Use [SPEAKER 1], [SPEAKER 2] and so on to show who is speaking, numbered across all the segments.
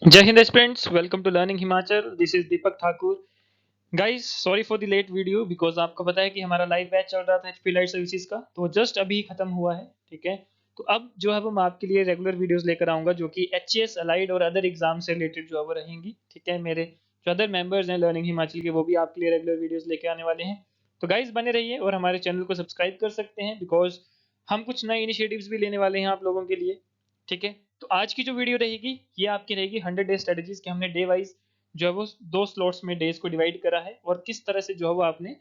[SPEAKER 1] जय हिंद students, welcome to learning Himachal. This is Deepak Thakur. Guys, sorry for the late video because आपको पता है कि हमारा लाइव बैच चल रहा था एचपी लाइट सर्विसेज का, तो जस्ट अभी खत्म हुआ है। ठीक है, तो अब जो है वो मैं आपके लिए रेगुलर वीडियोस लेकर आऊंगा जो कि एचएएस अलाइड और अदर एग्जाम से रिलेटेड जो है वो रहेंगी। ठीक है, मेरे जो अदर मेंबर्स हैं लर्निंग हिमाचल के, वो भी आपके लिए रेगुलर वीडियोस लेके आने वाले हैं। तो गाइस बने रहिए और हमारे चैनल को सब्सक्राइब कर सकते हैं बिकॉज हम कुछ नए इनिशिएटिव्स भी लेने वाले हैं आप लोगों के लिए। ठीक है, तो आज की जो वीडियो रहेगी ये आपकी रहेगी 100 डे स्ट्रेटेजीज के। हमने डे वाइज जो है वो दो स्लॉट्स में डेज को डिवाइड करा है और किस तरह से जो है वो आपने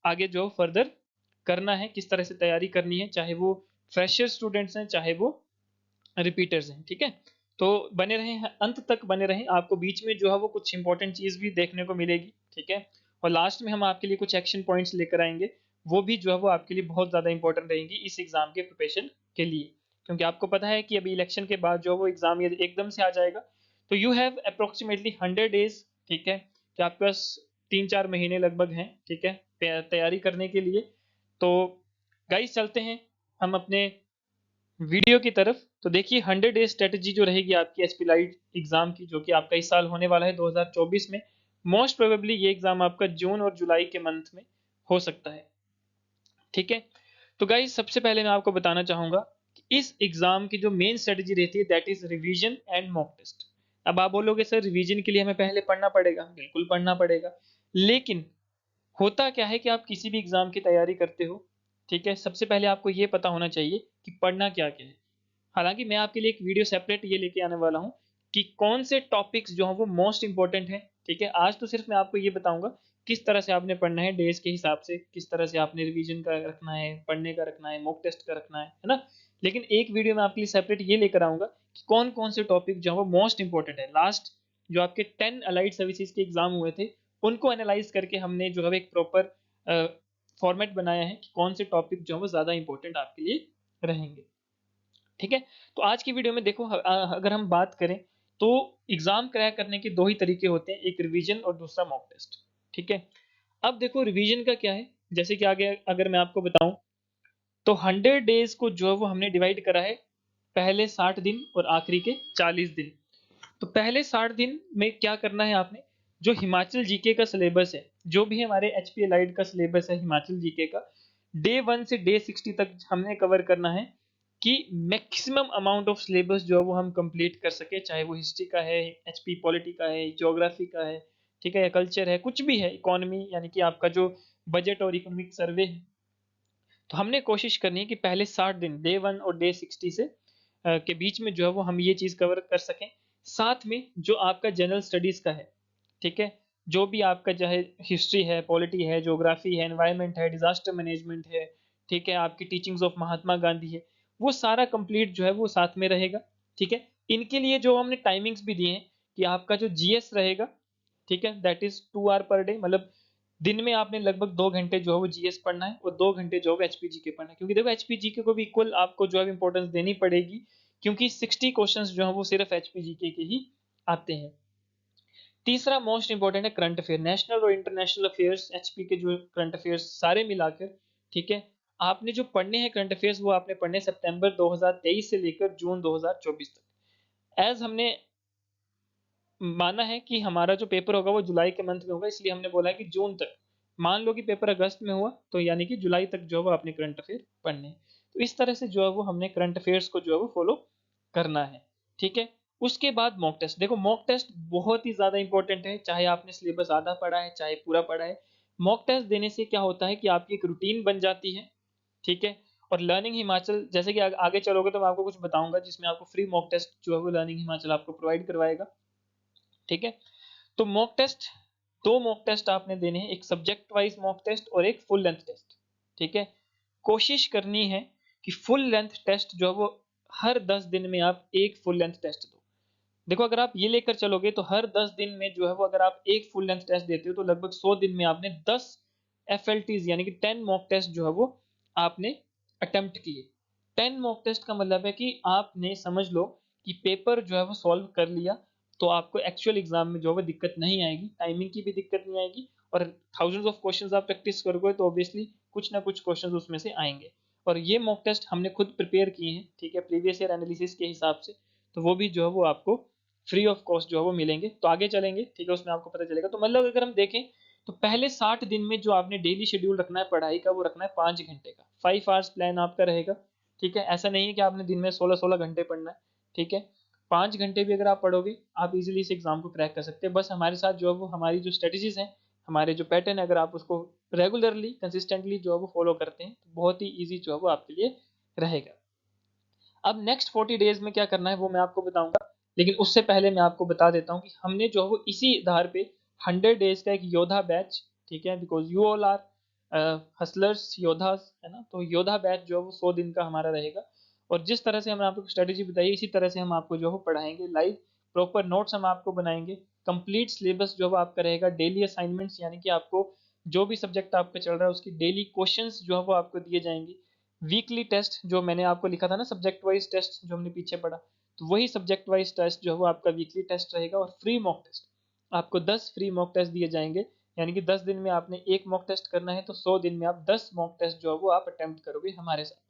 [SPEAKER 1] आगे जो फर्दर करना है, किस तरह से तैयारी करनी है, चाहे वो फ्रेशर स्टूडेंट्स हैं चाहे वो रिपीटर्स हैं। ठीक है, तो बने रहें, अंत तक बने रहें। आपको बीच में जो है वो कुछ इंपॉर्टेंट चीज भी देखने को मिलेगी। ठीक है, और लास्ट में हम आपके लिए कुछ एक्शन पॉइंट्स लेकर आएंगे, वो भी जो है वो आपके लिए बहुत ज्यादा इंपॉर्टेंट रहेंगी इस एग्जाम के प्रिपरेशन के लिए। क्योंकि आपको पता है कि अभी इलेक्शन के बाद जो वो एग्जाम ये एकदम से आ जाएगा, तो यू हैव अप्रोक्सीमेटली 100 डेज। ठीक है, कि आपके पास 3-4 महीने लगभग हैं। ठीक है, तैयारी करने के लिए। तो गाइस चलते हैं हम अपने वीडियो की तरफ। तो देखिए, 100 डे स्ट्रेटजी जो रहेगी आपकी एचपी लाइट एग्जाम की, जो कि आपका इस साल होने वाला है 2024 में। मोस्ट प्रोबेबली ये एग्जाम आपका जून और जुलाई के मंथ में हो सकता है। ठीक है, तो गाइस सबसे पहले मैं आपको बताना चाहूंगा कि इस एग्जाम की जो मेन स्ट्रेटजी रहती है that is revision and mock test. अब आप बोलोगे सर रिवीजन के लिए हमें पहले पढ़ना पड़ेगा, बिल्कुल पढ़ना पड़ेगा। लेकिन होता क्या है कि आप किसी भी एग्जाम की तैयारी करते हो, ठीक है, सबसे पहले आपको ये पता होना चाहिए कि पढ़ना क्या क्या है। हालांकि मैं आपके लिए एक वीडियो सेपरेट ये लेके आने वाला हूँ कि कौन से टॉपिक्स जो हैं वो मोस्ट इंपॉर्टेंट हैं। ठीक है, आज तो सिर्फ मैं आपको ये बताऊंगा किस तरह से आपने पढ़ना है डेज के हिसाब से, किस तरह से आपने रिवीजन का रखना है, पढ़ने का रखना है, मॉक टेस्ट का रखना है ना। लेकिन एक वीडियो में आपके लिए सेपरेट ये लेकर आऊंगा कि कौन कौन से टॉपिक जो है वो मोस्ट इंपॉर्टेंट है। लास्ट जो आपके 10 अलाइड सर्विसेज के एग्जाम हुए थे, उनको एनालाइज करके हमने जो है एक प्रॉपर फॉर्मेट बनाया है कि कौन से टॉपिक जो है वो ज्यादा इंपॉर्टेंट आपके लिए रहेंगे। ठीक है, तो आज की वीडियो में देखो, अगर हम बात करें तो एग्जाम क्रैक करने के दो ही तरीके होते हैं, एक रिवीजन और दूसरा मॉक टेस्ट। ठीक है, अब देखो रिवीजन का क्या है। जैसे कि आगे अगर मैं आपको बताऊं तो 100 डेज को जो है वो हमने डिवाइड करा है पहले 60 दिन और आखिरी के 40 दिन। तो पहले 60 दिन में क्या करना है आपने, जो हिमाचल जीके का सिलेबस है, जो भी हमारे एचपी एलाइड का सिलेबस है हिमाचल जीके का, डे 1 से डे 60 तक हमने कवर करना है कि मैक्सिमम अमाउंट ऑफ सिलेबस जो है वो हम कंप्लीट कर सके, चाहे वो हिस्ट्री का है, एचपी पॉलिटी का है, ज्योग्राफी का है, ठीक है, या कल्चर है, कुछ भी है, इकोनॉमी यानी कि आपका जो बजट और इकोनॉमिक सर्वे है। तो हमने कोशिश करनी है कि पहले 60 दिन डे 1 और डे 60 से के बीच में जो है वो हम ये चीज़ कवर कर सकें। साथ में जो आपका जनरल स्टडीज़ का है, ठीक है, जो भी आपका चाहे हिस्ट्री है, पॉलिटी है, ज्योग्राफी है, एनवायरनमेंट है, डिजास्टर मैनेजमेंट है, ठीक है, आपकी टीचिंग्स ऑफ महात्मा गांधी है, वो सारा कंप्लीट जो है वो साथ में रहेगा। ठीक है, इनके लिए जो हमने टाइमिंग्स भी दिए हैं कि आपका जो जीएस रहेगा, ठीक है, that is 2 hour per day, मतलब दिन में आपने लगभग 2 घंटे जो है वो जीएस पढ़ना है और 2 घंटे जो है एचपीजी के पढ़ना है। क्योंकि देखो एचपीजी के को भी इक्वल आपको जो है इंपॉर्टेंस देनी पड़ेगी, क्योंकि 60 क्वेश्चंस जो है वो सिर्फ एचपीजी के ही आते हैं। तीसरा मोस्ट इंपॉर्टेंट है करंट अफेयर, नेशनल और इंटरनेशनल अफेयर्स, एचपी के जो करंट अफेयर्स सारे मिलाकर। ठीक है, आपने जो पढ़ने हैं करंट अफेयर्स वो आपने पढ़ने सितंबर 2023 से लेकर जून 2024 तक। एज हमने माना है कि हमारा जो पेपर होगा वो जुलाई के मंथ में होगा, इसलिए हमने बोला है कि जून तक। मान लो कि पेपर अगस्त में हुआ तो यानी कि जुलाई तक जो है वो आपने करंट अफेयर पढ़ने हैं। तो इस तरह से जो है वो हमने करंट अफेयर्स को जो है वो फॉलो करना है। ठीक है, उसके बाद मॉक टेस्ट। देखो मॉक टेस्ट बहुत ही ज्यादा इंपॉर्टेंट है, चाहे आपने सिलेबस आधा पढ़ा है चाहे पूरा पढ़ा है। मॉक टेस्ट देने से क्या होता है कि आपकी एक रूटीन बन जाती है। ठीक है, और लर्निंग हिमाचल जैसे कि आगे चलोगे तो मैं आपको कुछ बताऊंगा जिसमें आपको फ्री मॉक टेस्ट जो है वो लर्निंग हिमाचल आपको प्रोवाइड करवाएगा। ठीक है, तो मॉक टेस्ट, दो मॉक टेस्ट आपने देने हैं, एक सब्जेक्ट वाइज मॉक टेस्ट और एक फुल लेंथ टेस्ट। ठीक है, कोशिश करनी है कि फुल लेंथ टेस्ट जो है वो हर 10 दिन में आप एक फुल लेंथ टेस्ट दो। देखो अगर आप ये लेकर चलोगे तो हर 10 दिन में जो है वो अगर आप एक फुल लेंथ टेस्ट देते हो तो लगभग 100 दिन में आपने 10 FLTs यानी कि 10 मॉक टेस्ट जो है वो आपने अटेम्प्ट किए। 10 मॉक टेस्ट का मतलब है कि आपने समझ लो कि पेपर जो है वो सॉल्व कर लिया, तो आपको एक्चुअल एग्जाम में जो है वो दिक्कत नहीं आएगी, टाइमिंग की भी दिक्कत नहीं आएगी, और थाउजेंड्स ऑफ क्वेश्चंस आप प्रैक्टिस करोगे तो ऑब्वियसली कुछ ना कुछ क्वेश्चंस उसमें से आएंगे। और ये मॉक टेस्ट हमने खुद प्रिपेयर किए हैं, ठीक है, प्रीवियस ईयर एनालिसिस के हिसाब से। तो वो भी जो है वो आपको फ्री ऑफ कॉस्ट जो है वो मिलेंगे। तो आगे चलेंगे, ठीक है, उसमें आपको पता चलेगा। तो मतलब अगर हम देखें तो पहले 60 दिन में जो आपने डेली शेड्यूल रखना है पढ़ाई का, वो रखना है 5 घंटे का। 5 आवर्स प्लान आपका रहेगा, ठीक है। ऐसा नहीं है कि आपने दिन में 16-16 घंटे पढ़ना है, ठीक है। 5 घंटे भी अगर आप पढ़ोगे, आप इजीली इस एग्जाम को क्रैक कर सकते हैं। बस हमारे साथ जो है वो हमारी जो स्ट्रेटजीज हैं, हमारे जो पैटर्न है, अगर आप उसको रेगुलरली कंसिस्टेंटली जो है वो फॉलो करते हैं, तो बहुत ही ईजी जो है वो आपके लिए रहेगा। अब नेक्स्ट 40 डेज में क्या करना है वो मैं आपको बताऊंगा, लेकिन उससे पहले मैं आपको बता देता हूँ कि हमने जो है वो इसी आधार पे 100 डेज का एक योद्धा बैच, ठीक है, because you all are hustlers, योद्धास, है ना। तो योद्धा बैच जो है वो 100 दिन का हमारा रहेगा। और जिस तरह से हमने आपको स्ट्रेटेजी बताई, इसी तरह से हम आपको जो है पढ़ाएंगे लाइव, प्रॉपर नोट्स हम आपको बनाएंगे, कंप्लीट सिलेबस जो है आपका रहेगा, डेली असाइनमेंट्स, यानी कि आपको जो भी सब्जेक्ट आपका चल रहा है उसकी डेली क्वेश्चंस जो है वो आपको दिए जाएंगे। वीकली टेस्ट जो मैंने आपको लिखा था ना, सब्जेक्ट वाइज टेस्ट जो हमने पीछे पढ़ा, तो वही सब्जेक्ट वाइज टेस्ट जो है वो आपका वीकली टेस्ट रहेगा। और फ्री मॉक टेस्ट, आपको 10 फ्री मॉक टेस्ट दिए जाएंगे, यानी कि 10 दिन में आपने एक मॉक टेस्ट करना है, तो 100 दिन में आप 10 मॉक टेस्ट जो है वो आप अटेम्प्ट करोगे हमारे साथ।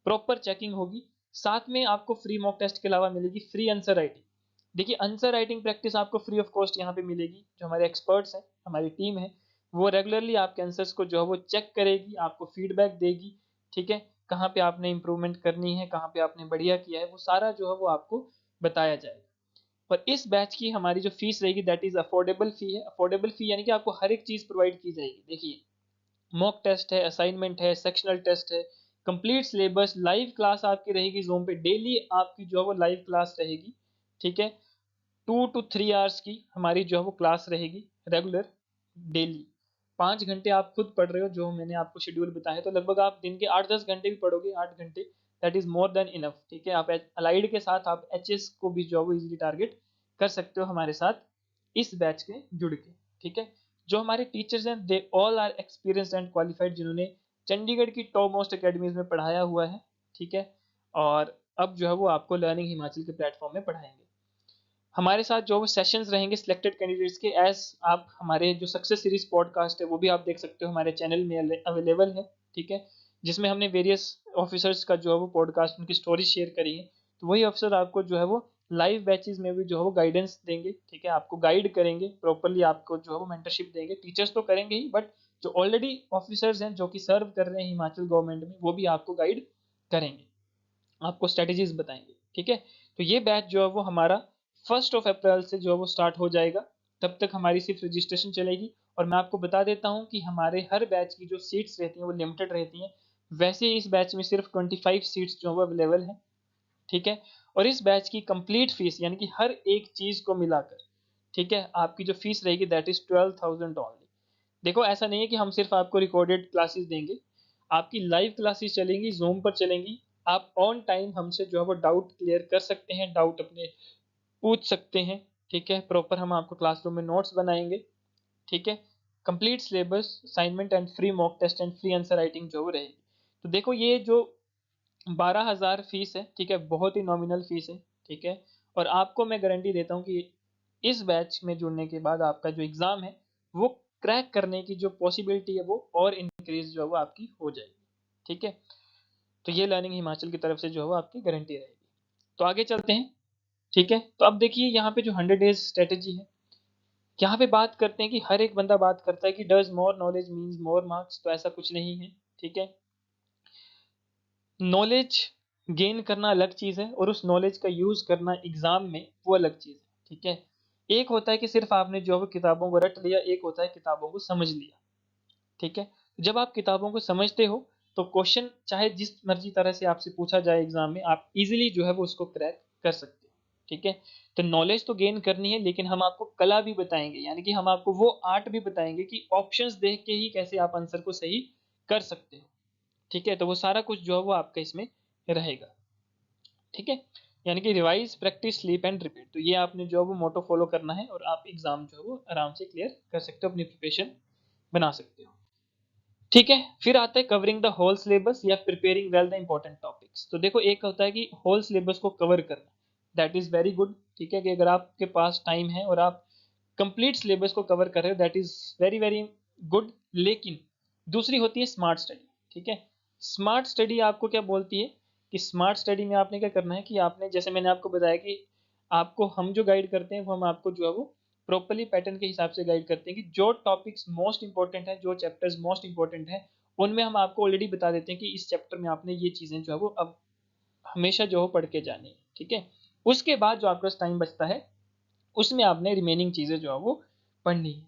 [SPEAKER 1] प्रॉपर चेकिंग होगी। साथ में आपको फ्री मॉक टेस्ट के अलावा मिलेगी फ्री आंसर राइटिंग। देखिए, आंसर राइटिंग प्रैक्टिस आपको फ्री ऑफ कॉस्ट यहाँ पे मिलेगी। जो हमारे एक्सपर्ट्स हैं, हमारी टीम है, वो रेगुलरली आपके आंसर्स को जो है वो चेक करेगी, आपको फीडबैक देगी, ठीक है। कहाँ पे आपने इंप्रूवमेंट करनी है, कहाँ पे आपने बढ़िया किया है, वो सारा जो है वो आपको बताया जाएगा। और इस बैच की हमारी जो फीस रहेगी, दैट इज अफोर्डेबल फी है। अफोर्डेबल फी यानी कि आपको हर एक चीज प्रोवाइड की जाएगी। देखिए, मॉक टेस्ट है, असाइनमेंट है, सेक्शनल टेस्ट है, कंप्लीट सिलेबस, लाइव क्लास आपकी रहेगी जूम पे, डेली आपकी जो है वो लाइव क्लास रहेगी, ठीक है। 2 to 3 आवर्स की हमारी जो है वो क्लास रहेगी रेगुलर, डेली। 5 घंटे आप खुद पढ़ रहे हो, जो मैंने आपको शेड्यूल बताया, तो लगभग आप दिन के 8-10 घंटे भी पढ़ोगे, 8 घंटे, that is more than enough, ठीक है। आप अलाइड के साथ आप एचएस को भी जो है वो इजीली टारगेट कर सकते हो हमारे साथ इस बैच के जुड़ के, ठीक है। जो हमारे टीचर्स हैं, they all are experienced and qualified, जिन्होंने चंडीगढ़ की टॉप मोस्ट अकेडमीज में पढ़ाया हुआ है, ठीक है। और अब जो है वो आपको लर्निंग हिमाचल के प्लेटफॉर्म में पढ़ाएंगे। हमारे साथ जो सेशंस रहेंगे सिलेक्टेड कैंडिडेट्स के, एज आप हमारे जो सक्सेस सीरीज पॉडकास्ट है वो भी आप देख सकते हो, हमारे चैनल में अवेलेबल है, ठीक है। जिसमें हमने वेरियस ऑफिसर्स का जो है वो पॉडकास्ट, उनकी स्टोरी शेयर करी है। तो वही ऑफिसर आपको जो है वो लाइव बैचेस में भी जो है वो गाइडेंस देंगे, ठीक है, आपको गाइड करेंगे प्रॉपरली, आपको जो है वो मेंटरशिप देंगे। टीचर्स तो करेंगे ही, बट जो ऑलरेडी ऑफिसर्स हैं जो कि सर्व कर रहे हैं हिमाचल गवर्नमेंट में, वो भी आपको गाइड करेंगे, आपको स्ट्रेटेजीज बताएंगे, ठीक है। तो ये बैच जो है वो हमारा 1 अप्रैल से जो है वो स्टार्ट हो जाएगा। तब तक हमारी सिर्फ रजिस्ट्रेशन चलेगी। और मैं आपको बता देता हूँ कि हमारे हर बैच की जो सीट्स रहती हैं वो लिमिटेड रहती हैं। वैसे इस बैच में सिर्फ 25 सीट्स जो है वो अवेलेबल हैं, ठीक है। और इस बैच की कंप्लीट फीस, यानी कि हर एक चीज को मिलाकर, ठीक है, आपकी जो फीस रहेगी दैट इज 12,000 ओनली। देखो, ऐसा नहीं है कि हम सिर्फ आपको रिकॉर्डेड क्लासेस देंगे, आपकी लाइव क्लासेस चलेंगी, जूम पर चलेंगी। आप ऑन टाइम हमसे जो है वो डाउट क्लियर कर सकते हैं, डाउट अपने पूछ सकते हैं, ठीक है। प्रॉपर हम आपको क्लासरूम में नोट्स बनाएंगे, ठीक है। Complete syllabus, assignment and free mock test and free answer writing जो रहेगी। तो देखो, ये जो 12,000 फीस है, ठीक है, बहुत ही नॉमिनल फीस है, ठीक है। और आपको मैं गारंटी देता हूँ कि इस बैच में जुड़ने के बाद आपका जो एग्जाम है वो क्रैक करने की जो पॉसिबिलिटी है वो और इंक्रीज जो है वो आपकी हो जाएगी, ठीक है। तो ये लर्निंग हिमाचल की तरफ से जो है वो आपकी गारंटी रहेगी। तो आगे चलते हैं, ठीक है। तो अब देखिए, यहाँ पे जो 100 डेज स्ट्रेटेजी है, यहाँ पे बात करते हैं कि हर एक बंदा बात करता है कि does more knowledge means more marks. तो ऐसा कुछ नहीं है, ठीक है। नॉलेज गेन करना अलग चीज है, और उस नॉलेज का यूज करना एग्जाम में वो अलग चीज है, ठीक है। एक होता है कि सिर्फ आपने जो है किताबों को रट लिया, एक होता है किताबों को समझ लिया, ठीक है। जब आप किताबों को समझते हो, तो क्वेश्चन चाहे जिस मर्जी तरह से आपसे पूछा जाए एग्जाम में, आप इजीली जो है वो उसको क्रैक कर सकते हो, ठीक है। तो नॉलेज तो गेन करनी है, लेकिन हम आपको कला भी बताएंगे, यानी कि हम आपको वो आर्ट भी बताएंगे कि ऑप्शंस देख के ही कैसे आप आंसर को सही कर सकते हो, ठीक है। तो वो सारा कुछ जो है वो आपका इसमें रहेगा, ठीक है। यानी कि revise, practice, sleep and repeat. तो ये आपने जो है वो मोटो फॉलो करना है, और आप एग्जाम जो है वो आराम से क्लियर कर सकते हो, अपनी प्रिपरेशन बना सकते हो, ठीक है। फिर आता है कवरिंग द होल सिलेबस या preparing well the important topics. तो देखो, एक होता है कि होल सिलेबस को कवर करना, दैट इज वेरी गुड, ठीक है, कि अगर आपके पास टाइम है और आप कंप्लीट सिलेबस को कवर कर रहे हो, that is very very good. लेकिन दूसरी होती है स्मार्ट स्टडी, ठीक है। स्मार्ट स्टडी आपको क्या बोलती है कि स्मार्ट स्टडी में आपने क्या करना है कि आपने, जैसे मैंने आपको बताया कि आपको हम जो गाइड करते हैं वो हम आपको जो है वो प्रॉपरली पैटर्न के हिसाब से गाइड करते हैं कि जो टॉपिक्स मोस्ट इंपॉर्टेंट है, जो चैप्टर्स मोस्ट इंपॉर्टेंट है, उनमें हम आपको ऑलरेडी बता देते हैं कि इस चैप्टर में आपने ये चीजें जो है वो अब हमेशा जो हो पढ़ के जानी है। ठीक है, उसके बाद जो आपका टाइम बचता है उसमें आपने रिमेनिंग चीजें जो है वो पढ़नी है।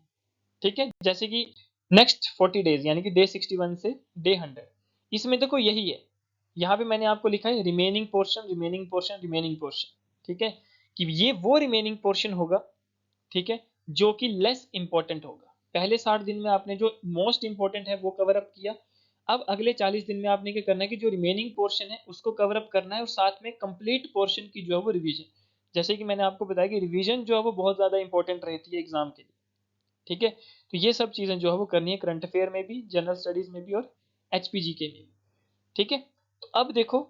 [SPEAKER 1] ठीक है, जैसे कि नेक्स्ट 40 डेज यानी कि डे 61 से डे 100, इसमें देखो यही है, यहाँ पे मैंने आपको लिखा है remaining portion, remaining portion, remaining portion. ठीक है, कि ये वो रिमेनिंग पोर्शन होगा, ठीक है, जो कि लेस इंपॉर्टेंट होगा। पहले 60 दिन में आपने जो मोस्ट इंपॉर्टेंट है वो कवर अप किया, अब अगले 40 दिन में आपने क्या करना है कि जो रिमेनिंग पोर्शन है उसको कवर अप करना है, और साथ में कंप्लीट पोर्शन की जो है वो रिवीजन। जैसे कि मैंने आपको बताया कि रिवीजन जो है वो बहुत ज्यादा इंपॉर्टेंट रहती है एग्जाम के लिए। ठीक है, तो ये सब चीजें जो है वो करनी है, करंट अफेयर में भी, जनरल स्टडीज में भी, और एचपीजी के में भी। ठीक है, तो अब देखो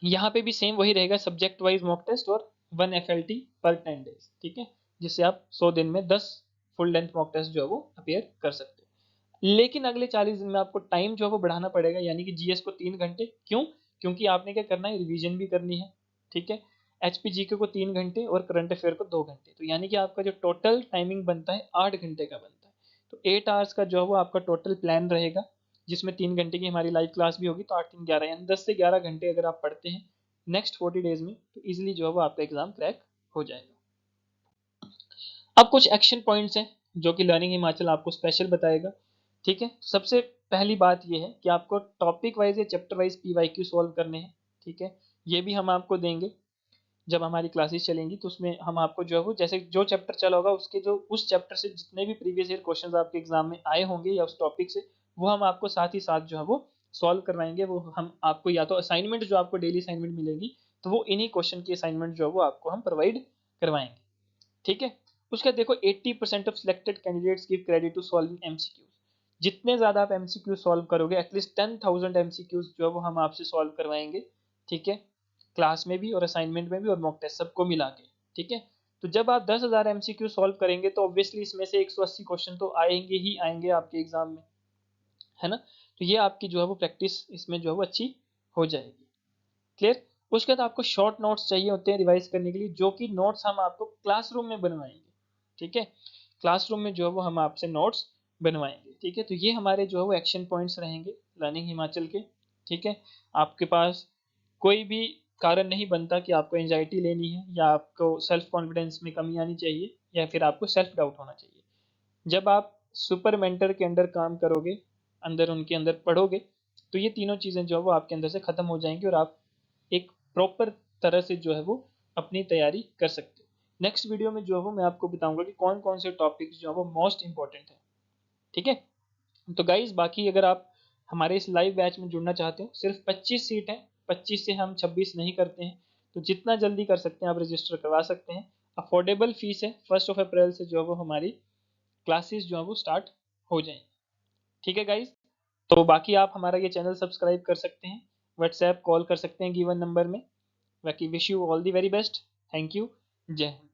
[SPEAKER 1] यहाँ पे भी सेम वही रहेगा, सब्जेक्ट वाइज मॉक टेस्ट और 1 एफएलटी पर 10 डेज। ठीक है, जिससे आप 100 दिन में 10 फुल लेंथ मॉक टेस्ट जो है वो अपेयर कर सकते हो। लेकिन अगले 40 दिन में आपको टाइम जो है वो बढ़ाना पड़ेगा, यानी कि जीएस को 3 घंटे। क्यों? क्योंकि आपने क्या करना है, रिवीजन भी करनी है। ठीक है, एचपीजीके को 3 घंटे और करंट अफेयर को 2 घंटे, तो यानी कि आपका जो टोटल टाइमिंग बनता है 8 घंटे का बनता है। तो 8 आवर्स का जो है वो आपका टोटल प्लान रहेगा, जिसमें 3 घंटे की हमारी लाइव क्लास भी होगी, तो 8 3 11, यानी 10 से 11 घंटे अगर आप पढ़ते हैं नेक्स्ट 40 डेज में, तो इजिली जो है वो आपका एग्जाम क्रैक हो जाएगा। अब कुछ एक्शन पॉइंट्स हैं जो कि लर्निंग हिमाचल आपको स्पेशल बताएगा। ठीक है, सबसे पहली बात ये है कि आपको टॉपिक वाइज या चैप्टर वाइज पीवाईक्यू सॉल्व करने हैं। ठीक है, ये भी हम आपको देंगे जब हमारी क्लासेस चलेंगी, तो उसमें हम आपको जो है वो जैसे जो चैप्टर चला होगा उसके जो उस चैप्टर से जितने भी प्रीवियस ईयर क्वेश्चंस आपके एग्जाम में आए होंगे या उस टॉपिक से, वो हम आपको साथ ही साथ जो है वो सॉल्व करवाएंगे। वो हम आपको या तो असाइनमेंट जो आपको डेली असाइनमेंट मिलेगी, तो वो इन्हीं क्वेश्चन की असाइनमेंट जो है वो आपको हम प्रोवाइड करवाएंगे। ठीक है, उसका देखो 80% of selected candidates give credit to solving MCQs. जितने ज्यादा आप एमसीक्यू सॉल्व करोगे, एटलीस्ट 10,000 एमसीक्यूज जो है वो हम आपसे सॉल्व करवाएंगे। ठीक है, क्लास में भी और असाइनमेंट में भी और मॉक टेस्ट सबको मिला के। ठीक है, तो जब आप 10,000 एमसीक्यू सॉल्व करेंगे तो ऑब्वियसली इसमें से 180 क्वेश्चन तो आएंगे ही आएंगे आपके एग्जाम में, है ना। तो ये आपकी जो है वो प्रैक्टिस इसमें जो है वो अच्छी हो जाएगी। क्लियर? उसके बाद आपको शॉर्ट नोट्स चाहिए होते हैं रिवाइज करने के लिए, जो कि नोट्स हम आपको क्लासरूम में बनवाएंगे। ठीक है, क्लासरूम में जो है वो हम आपसे नोट्स बनवाएंगे। ठीक है, तो ये हमारे जो है वो एक्शन पॉइंट्स रहेंगे लर्निंग हिमाचल के। ठीक है, आपके पास कोई भी कारण नहीं बनता कि आपको एंजाइटी लेनी है, या आपको सेल्फ कॉन्फिडेंस में कमी आनी चाहिए, या फिर आपको सेल्फ डाउट होना चाहिए। जब आप सुपर मेंटर के अंडर काम करोगे, अंदर उनके अंदर पढ़ोगे, तो ये तीनों चीज़ें जो है वो आपके अंदर से खत्म हो जाएंगी, और आप एक प्रॉपर तरह से जो है वो अपनी तैयारी कर सकते हो। नेक्स्ट वीडियो में जो है वो मैं आपको बताऊंगा कि कौन कौन से टॉपिक्स जो है वो मोस्ट इंपॉर्टेंट है। ठीक है, तो गाइज बाकी अगर आप हमारे इस लाइव बैच में जुड़ना चाहते हो, सिर्फ 25 सीट है, 25 से हम 26 नहीं करते हैं, तो जितना जल्दी कर सकते हैं आप रजिस्टर करवा सकते हैं। अफोर्डेबल फीस है, 1 अप्रैल से जो है वो हमारी क्लासेस जो है वो स्टार्ट हो जाएंगी। ठीक है गाइज, तो बाकी आप हमारा ये चैनल सब्सक्राइब कर सकते हैं, व्हाट्सएप कॉल कर सकते हैं गिवन नंबर में। बाकी wish you all the very best. Thank you. जय हिंद।